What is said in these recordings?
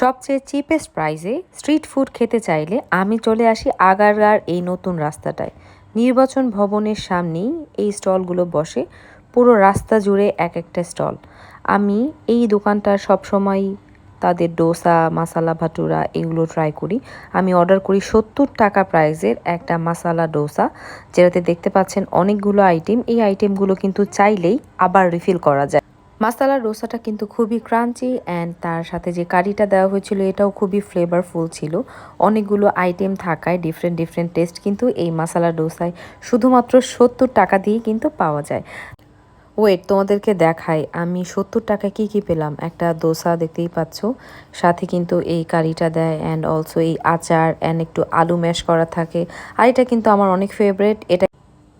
সবচেয়ে চিপেস্ট প্রাইসে street food খেতে চাইলে আমি চলে আসি আগারগাঁর এই নতুন রাস্তাটায়। নির্বাচন ভবনের সামনেই এই স্টলগুলো বসে, পুরো রাস্তা জুড়ে এক একটা স্টল। আমি এই দোকানটার সবসময় তাদের ডোসা, মাসালা ভাটুরা এগুলো ট্রাই করি। আমি অর্ডার করি 70 টাকা প্রাইসের একটা মাসালা ডোসা, যেটাতে দেখতে পাচ্ছেন অনেকগুলো আইটেম। এই আইটেমগুলো কিন্তু চাইলেই আবার রিফিল করা যায়। মাসালা ডোসাটা কিন্তু খুবই ক্রাঞ্চি অ্যান্ড তার সাথে যে কারিটা দেওয়া হয়েছিল এটাও খুবই ফ্লেভারফুল ছিল। অনেকগুলো আইটেম থাকায় ডিফারেন্ট ডিফারেন্ট টেস্ট কিন্তু এই মাসালা ডোসায় শুধুমাত্র 70 টাকা দিয়েই কিন্তু পাওয়া যায়। ওয়েট, তোমাদেরকে দেখাই আমি 70 টাকায় কী পেলাম। একটা ডোসা দেখতেই পাচ্ছ, সাথে কিন্তু এই কারিটা দেয় অ্যান্ড অলসো এই আচার অ্যান্ড একটু আলু ম্যাশ করা থাকে। আর এটা কিন্তু আমার অনেক ফেভারেট। এটা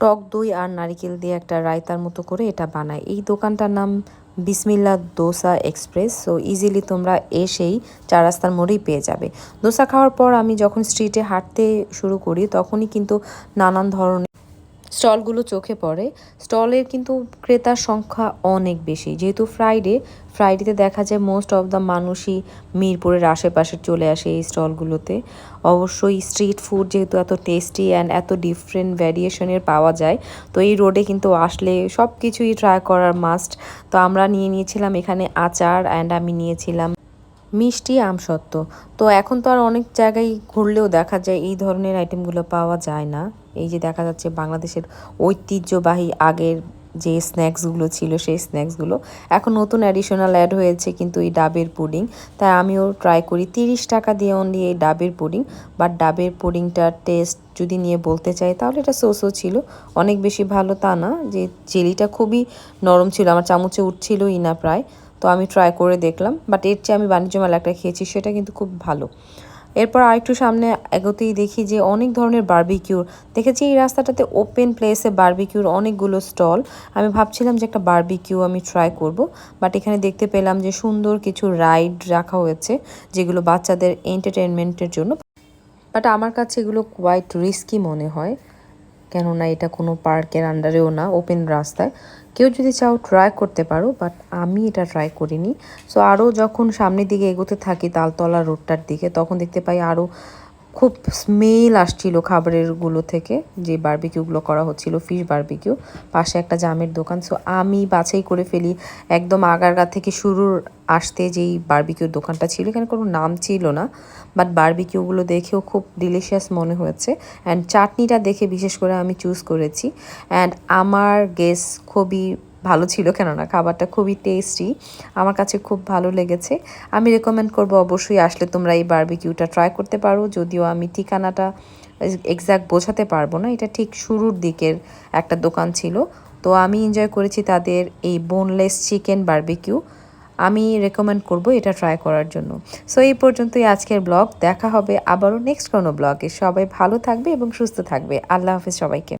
টক দই আর নারিকেল দিয়ে একটা রায়তার মতো করে এটা বানায়। এই দোকানটার নাম বিসমিল্লা ডোসা এক্সপ্রেস। সো ইজিলি তোমরা এসেই 4 রাস্তার মোড়েই পেয়ে যাবে। ডোসা খাওয়ার পর আমি যখন স্ট্রিটে হাঁটতে শুরু করি তখনই কিন্তু নানান ধরনের স্টলগুলো চোখে পড়ে। স্টলের কিন্তু ক্রেতার সংখ্যা অনেক বেশি, যেহেতু ফ্রাইডেতে দেখা যায় মোস্ট অফ দ্য মানুষই মিরপুরের আশেপাশে চলে আসে এই স্টলগুলোতে। অবশ্যই স্ট্রিট ফুড যেহেতু এত টেস্টি অ্যান্ড এত ডিফারেন্ট ভ্যারিয়েশনের পাওয়া যায়, তো এই রোডে কিন্তু আসলে সব কিছুই ট্রাই করার মাস্ট। তো আমরা নিয়েছিলাম এখানে আচার অ্যান্ড আমি নিয়েছিলাম মিষ্টি আমসত্ত্ব। তো এখন তো আর অনেক জায়গায় ঘুরলেও দেখা যায় এই ধরনের আইটেমগুলো পাওয়া যায় না। এই যে দেখা যাচ্ছে বাংলাদেশের ঐতিহ্যবাহী আগের যে স্ন্যাক্সগুলো ছিল সেই স্ন্যাক্সগুলো এখন নতুন অ্যাডিশনাল অ্যাড হয়েছে কিন্তু এই ডাবের পুডিং। তাই আমিও ট্রাই করি 30 টাকা দিয়ে অনলি এই ডাবের পুডিং। বাট ডাবের পুডিংটার টেস্ট যদি নিয়ে বলতে চাই তাহলে এটা সোসো ছিল, অনেক বেশি ভালো তা না। যে জেলিটা খুবই নরম ছিল, আমার চামচে উঠছিলই না প্রায়। তো আমি ট্রাই করে দেখলাম, বাট এর চেয়ে আমি বাণিজ্য মেলা একটা খেয়েছি, সেটা কিন্তু খুব ভালো। এরপর আরেকটু সামনে এগোতেই দেখি যে অনেক ধরনের বারবিকিউর দেখেছি এই রাস্তাটাতে। ওপেন প্লেসে বারবিকিউর অনেকগুলো স্টল। আমি ভাবছিলাম যে একটা বারবিকিউ আমি ট্রাই করব, বাট এখানে দেখতে পেলাম যে সুন্দর কিছু রাইড রাখা হয়েছে যেগুলো বাচ্চাদের এন্টারটেনমেন্টের জন্য। বাট আমার কাছে এগুলো কোয়াইট রিস্কি মনে হয়, কেননা এটা কোনো পার্কের আন্ডারেও না, ওপেন রাস্তায়। কেউ যদি চাও ট্রাই করতে পারো, বাট আমি এটা ট্রাই করিনি। সো আরও যখন সামনের দিকে এগোতে থাকি তালতলা রোডটার দিকে, তখন দেখতে পাই আরও খুব স্মেল আসছিল খাবারেরগুলো থেকে, যে বারবিকিউগুলো করা হচ্ছিল, ফিশ বারবিকিউ। পাশে একটা জামের দোকান। সো আমি বাছাই করে ফেলি একদম আগারগা থেকে শুরুর আসতে যেই বারবিকিউর দোকানটা ছিল, এখানে কোনো নাম ছিল না, বাট বারবিকিউগুলো দেখেও খুব ডিলিশিয়াস মনে হয়েছে। অ্যান্ড চাটনিটা দেখে বিশেষ করে আমি চুজ করেছি। অ্যান্ড আমার গেস খুবই ভালো ছিল, কেননা খাবারটা খুবই টেস্টি, আমার কাছে খুব ভালো লেগেছে। আমি রেকমেন্ড করব অবশ্যই আসলে তোমরা এই বারবিকিউটা ট্রাই করতে পারো। যদিও আমি ঠিকানাটা এক্স্যাক্ট বোঝাতে পারবো না, এটা ঠিক শুরুর দিকের একটা দোকান ছিল। তো আমি এনজয় করেছি তাদের এই বোনলেস চিকেন বারবিকিউ। আমি রেকমেন্ড করব এটা ট্রাই করার জন্য। সো এই পর্যন্তই আজকের ব্লগ। দেখা হবে আবারও নেক্সট কোনো ব্লগে। সবাই ভালো থাকবে এবং সুস্থ থাকবে। আল্লাহ হাফেজ সবাইকে।